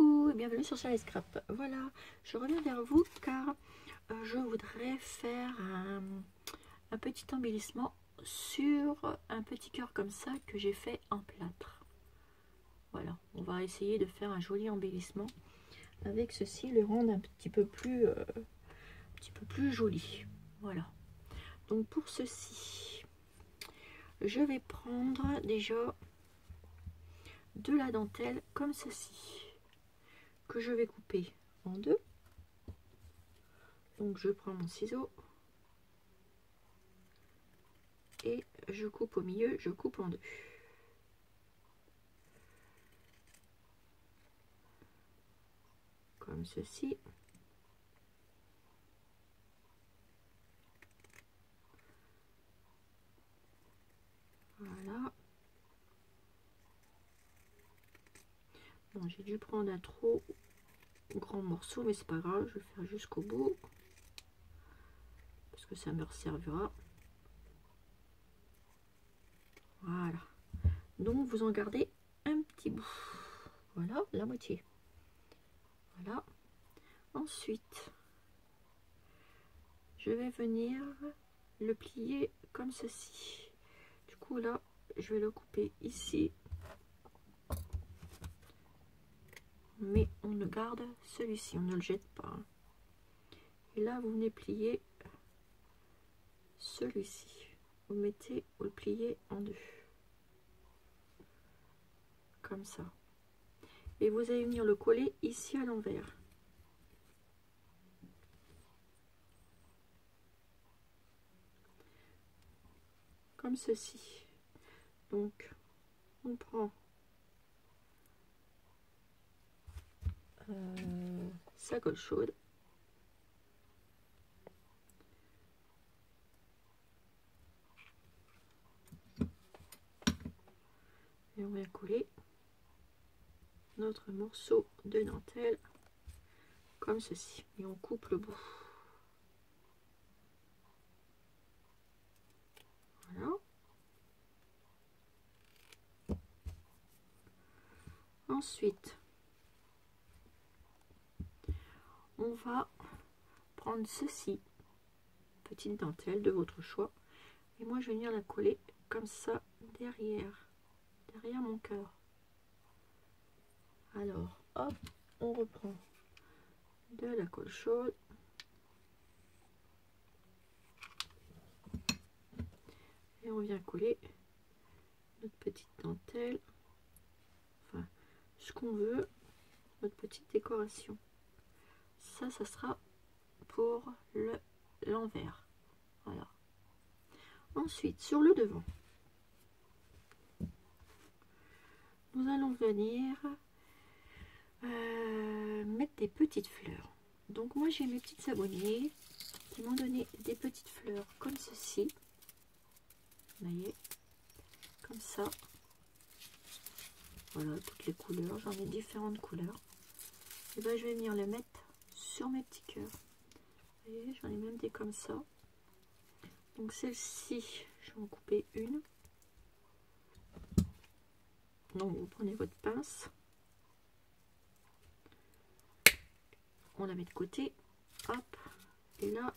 Coucou et bienvenue sur Charlie Scrap. Voilà, je reviens vers vous car je voudrais faire un petit embellissement sur un petit cœur comme ça que j'ai fait en plâtre. Voilà, on va essayer de faire un joli embellissement avec ceci, le rendre un petit peu plus joli. Voilà, donc pour ceci, je vais prendre déjà de la dentelle comme ceci, que je vais couper en deux. Donc je prends mon ciseau et je coupe au milieu, je coupe en deux. Comme ceci. Voilà. Bon, j'ai dû prendre un trop grand morceau, mais c'est pas grave, je vais faire jusqu'au bout. Parce que ça me resservira. Voilà. Donc vous en gardez un petit bout. Voilà, la moitié. Voilà. Ensuite, je vais venir le plier comme ceci. Du coup là, je vais le couper ici. Mais on ne garde celui-ci, on ne le jette pas. Et là, vous venez plier celui-ci. Vous mettez, vous le pliez en deux. Comme ça. Et vous allez venir le coller ici à l'envers. Comme ceci. Donc, on prend sa colle chaude. Et on va coller notre morceau de dentelle comme ceci. Et on coupe le bout. Voilà. Ensuite, on va prendre ceci, petite dentelle de votre choix. Et moi, je vais venir la coller comme ça derrière mon cœur. Alors, hop, on reprend de la colle chaude. Et on vient coller notre petite dentelle, enfin ce qu'on veut, notre petite décoration. Ça sera pour l'envers. Voilà. Ensuite, sur le devant, nous allons venir mettre des petites fleurs. Donc moi j'ai mes petites savonniers qui m'ont donné des petites fleurs comme ceci. Vous voyez, comme ça. Voilà, toutes les couleurs, j'en ai différentes couleurs. Et ben je vais venir les mettre sur mes petits cœurs. Vous voyez, j'en ai même des comme ça. Donc celle-ci, je vais en couper une. Donc vous prenez votre pince, on la met de côté, hop, et là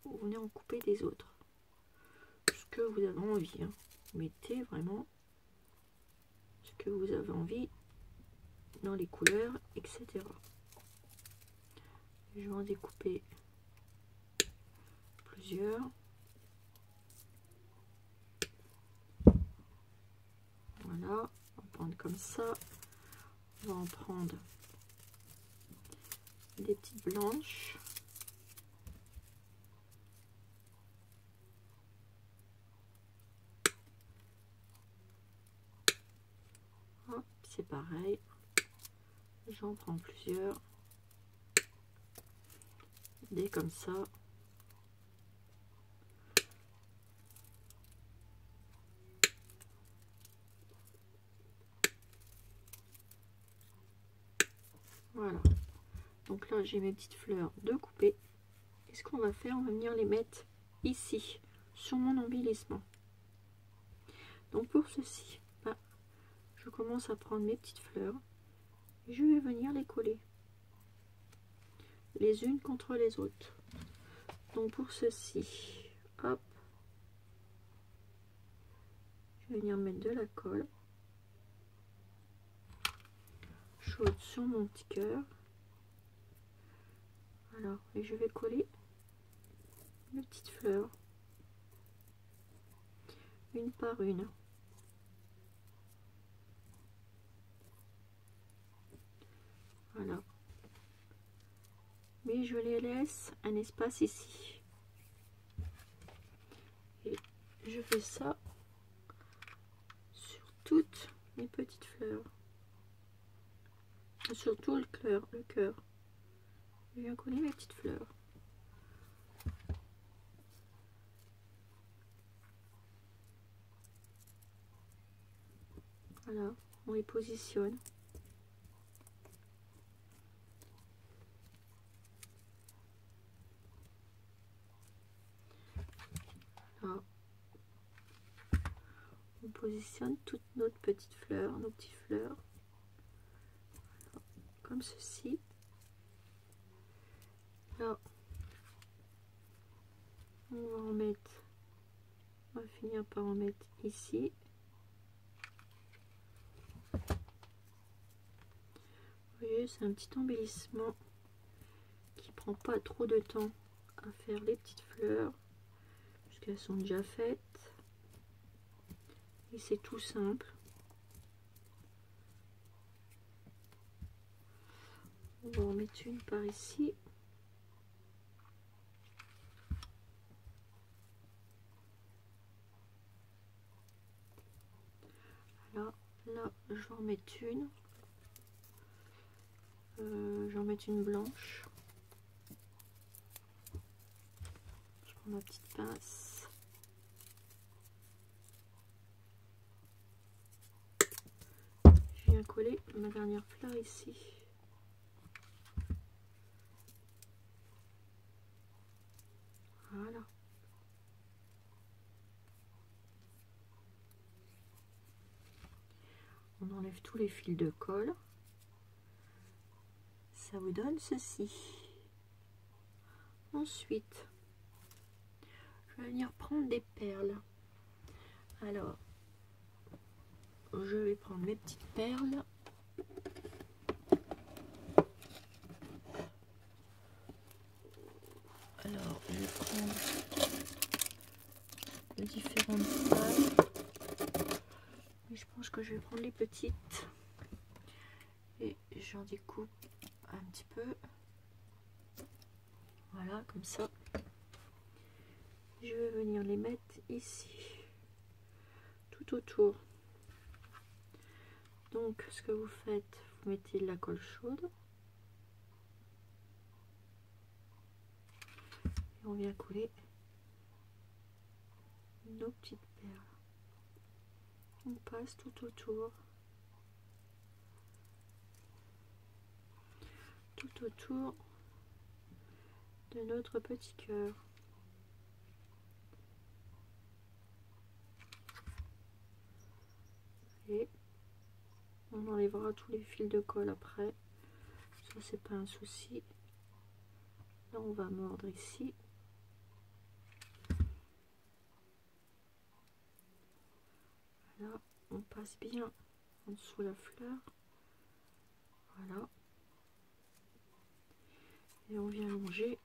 vous venez en couper des autres. Ce que vous avez envie, hein. Mettez vraiment ce que vous avez envie dans les couleurs, etc. Je vais en découper plusieurs. Voilà, on va prendre comme ça. On va en prendre des petites blanches. Hop, c'est pareil. J'en prends plusieurs. Des comme ça. Voilà. Donc là, j'ai mes petites fleurs de couper. Et ce qu'on va faire, on va venir les mettre ici, sur mon embellissement. Donc pour ceci, je commence à prendre mes petites fleurs Et je vais venir les coller les unes contre les autres. Donc pour ceci, hop, je vais venir mettre de la colle chaude sur mon petit cœur. Alors, et je vais coller mes petites fleurs une par une. Voilà. Mais je les laisse un espace ici. Et je fais ça sur toutes mes petites fleurs. Sur tout le cœur. Je viens coller mes petites fleurs. Voilà, on les positionne. Voilà. On positionne toutes nos petites fleurs, nos petites fleurs. Voilà, comme ceci. Là, on va en mettre, on va finir par en mettre ici. Vous voyez, c'est un petit embellissement qui prend pas trop de temps à faire les petites fleurs, puisqu'elles sont déjà faites. Et c'est tout simple. On va en mettre une par ici. Là, je vais en mettre une. Je vais en mettre une blanche. Je prends ma petite pince. Je viens coller ma dernière fleur ici. Voilà. On enlève tous les fils de colle. Ça vous donne ceci. Ensuite, je vais venir prendre des perles. Alors, je vais prendre mes petites perles. Alors, je vais prendre de différentes tailles. Et je pense que je vais prendre les petites. Et j'en découpe un petit peu. Voilà, comme ça. Je vais venir les mettre ici, tout autour. Donc, ce que vous faites, vous mettez de la colle chaude. Et on vient coller nos petites perles. On passe tout autour. Tout autour de notre petit cœur. Et on enlèvera tous les fils de colle après. Ça, c'est pas un souci. Là, on va mordre ici. Là, on passe bien en dessous la fleur. Voilà. Et on vient longer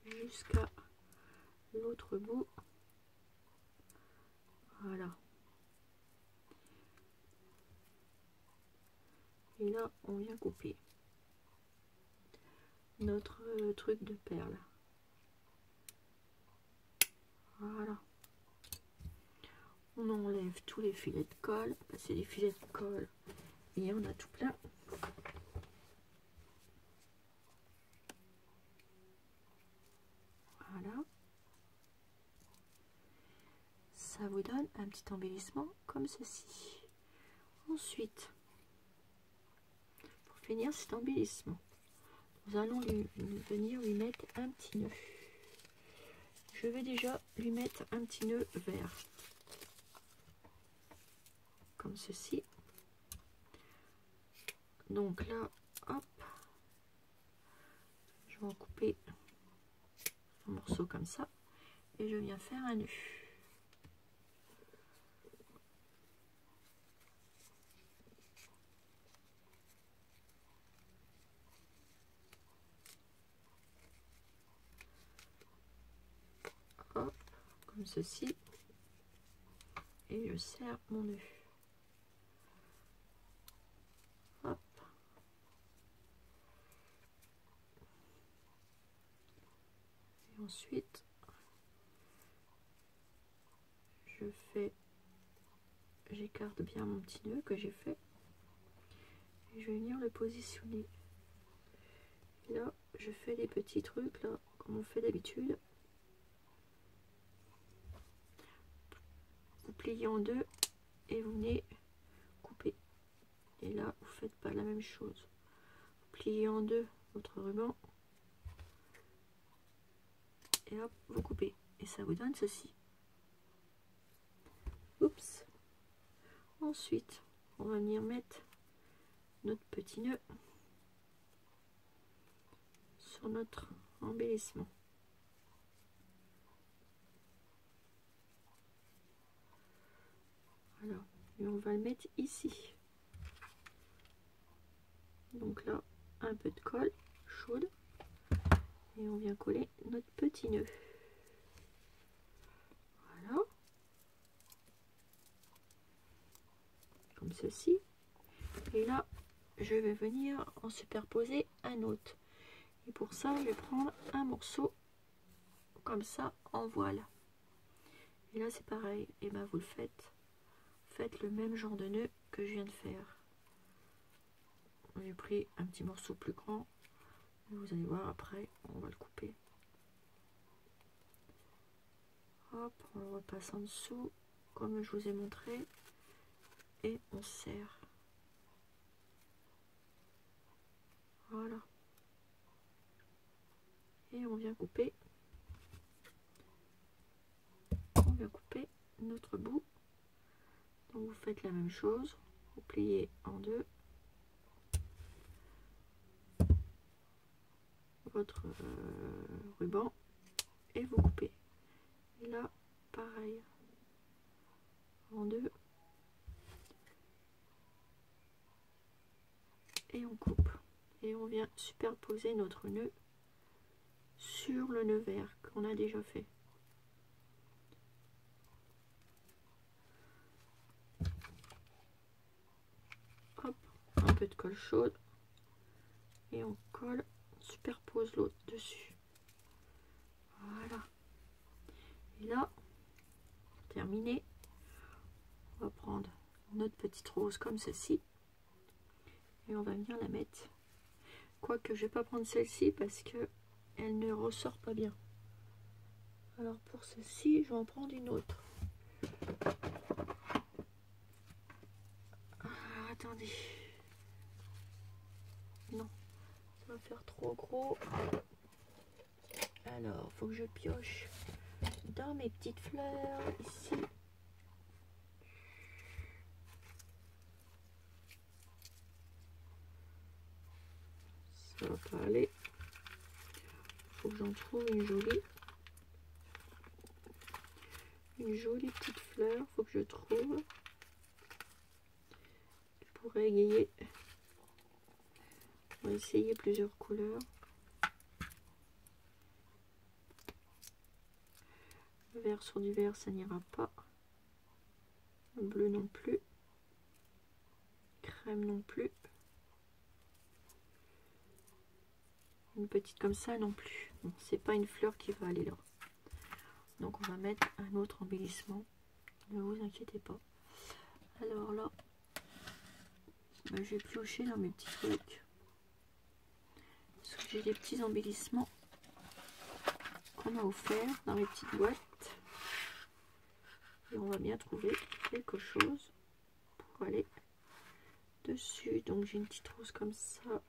jusqu'à l'autre bout. Voilà. Et là, on vient couper notre truc de perles. Voilà. On enlève tous les filets de colle. C'est des filets de colle. Et on a tout plein. Voilà. Ça vous donne un petit embellissement comme ceci. Ensuite, pour finir cet embellissement, nous allons venir lui mettre un petit nœud. Je vais déjà lui mettre un petit nœud vert. Comme ceci. Donc là, hop, je vais en couper un morceau comme ça et je viens faire un nœud. Hop, comme ceci, et je serre mon nœud. Hop. Et ensuite, j'écarte bien mon petit nœud que j'ai fait et je vais venir le positionner. Et là, je fais des petits trucs là, comme on fait d'habitude. Vous pliez en deux et vous venez couper. Et là, vous faites pas la même chose. Vous pliez en deux votre ruban et hop, vous coupez. Et ça vous donne ceci. Oups. Ensuite, on va venir mettre notre petit nœud sur notre embellissement. Voilà, et on va le mettre ici. Donc là, un peu de colle chaude et on vient coller notre petit nœud. Voilà, comme ceci. Et là, je vais venir en superposer un autre. Et pour ça, je vais prendre un morceau comme ça en voile. Et là, c'est pareil. Et ben, vous le faites. Faites le même genre de nœud que je viens de faire. J'ai pris un petit morceau plus grand. Vous allez voir après, on va le couper. Hop, on le repasse en dessous, comme je vous ai montré. Et on serre. Voilà. Et on vient couper. On vient couper notre bout. Donc vous faites la même chose. Vous pliez en deux. Votre ruban et vous coupez. Et là, pareil. En deux. Et on coupe. Et on vient superposer notre nœud sur le nœud vert qu'on a déjà fait. Hop, un peu de colle chaude et on colle, on superpose l'autre dessus. Voilà. Et là, terminé, on va prendre notre petite rose comme ceci et on va venir la mettre. Quoique je vais pas prendre celle-ci parce que elle ne ressort pas bien. Alors pour ceci, je vais en prendre une autre. Alors, attendez. Non, ça va faire trop gros. Alors, faut que je pioche dans mes petites fleurs ici. Ça va pas aller. Faut que j'en trouve une jolie. Une jolie petite fleur, faut que je trouve. Je pourrais égayer. On va essayer plusieurs couleurs. Le vert sur du vert, ça n'ira pas. Le bleu non plus. Crème non plus. Une petite comme ça non plus. Bon, c'est pas une fleur qui va aller là. Donc on va mettre un autre embellissement. Ne vous inquiétez pas. Alors là, ben, je vais piocher dans mes petits trucs. Parce que j'ai des petits embellissements qu'on m'a offert dans les petites boîtes. Et on va bien trouver quelque chose pour aller dessus. Donc j'ai une petite rose comme ça.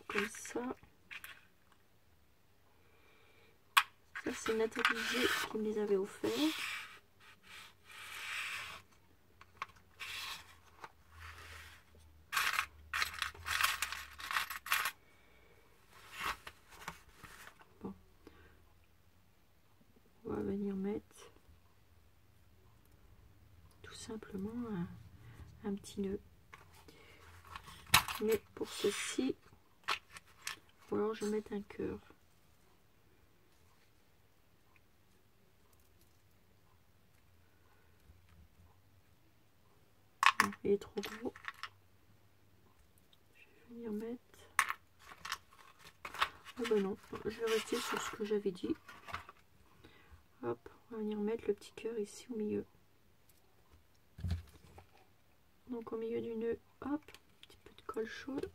Comme ça. Ça c'est Nathalie G qui me les avait offerts. simplement un petit nœud. Mais pour ceci, ou alors je vais mettre un cœur. Il est trop gros. Je vais venir mettre... Ah ben non, je vais rester sur ce que j'avais dit. Hop, on va venir mettre le petit cœur ici au milieu. Donc au milieu du nœud, hop, un petit peu de colle chaude.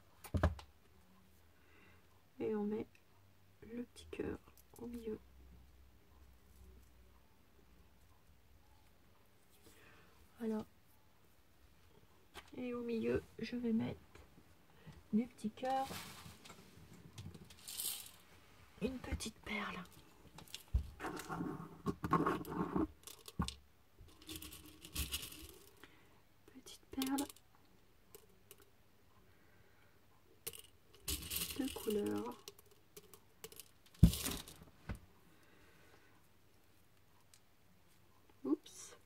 Et on met le petit cœur au milieu. Voilà. Et au milieu, je vais mettre du petit cœur, une petite perle. Petite perle de couleur. Oups.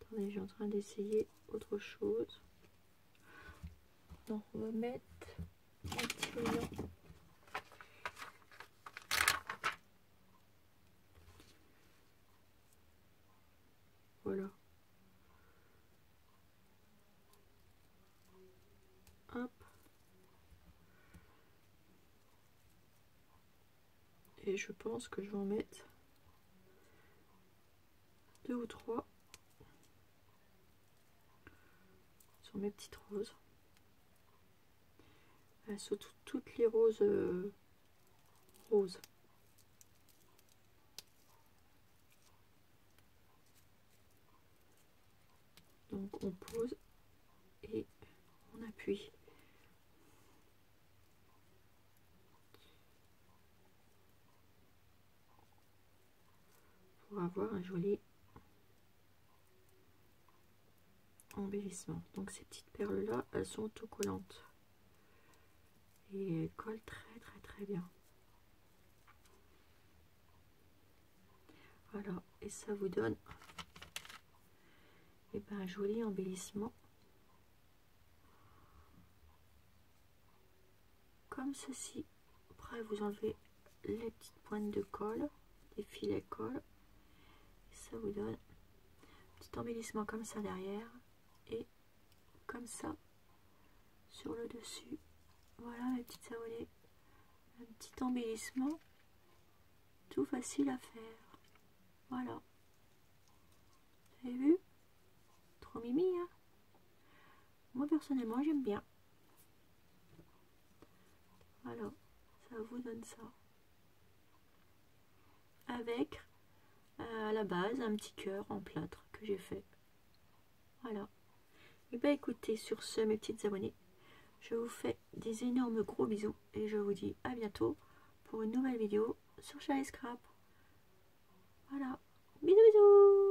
Attendez, je suis en train d'essayer autre chose. Donc on va mettre un petit oignon. Voilà. Hop. Et je pense que je vais en mettre 2 ou 3 sur mes petites roses. Surtout toutes les roses roses. Donc on pose et on appuie. Pour avoir un joli embellissement. Donc ces petites perles là, elles sont autocollantes et elles collent très bien. Voilà, et ça vous donne un joli embellissement comme ceci. Après vous enlevez les petites pointes de colle, des filets colle, et ça vous donne un petit embellissement comme ça derrière et comme ça sur le dessus. Voilà mes petites savonnées, un petit embellissement tout facile à faire. Voilà, vous avez vu, trop mimi hein. Moi personnellement j'aime bien. Voilà, ça vous donne ça avec à la base un petit cœur en plâtre que j'ai fait. Voilà. Et bah écoutez, sur ce mes petites abonnées, je vous fais des énormes gros bisous et je vous dis à bientôt pour une nouvelle vidéo sur Charlie Scrap. Voilà, bisous bisous.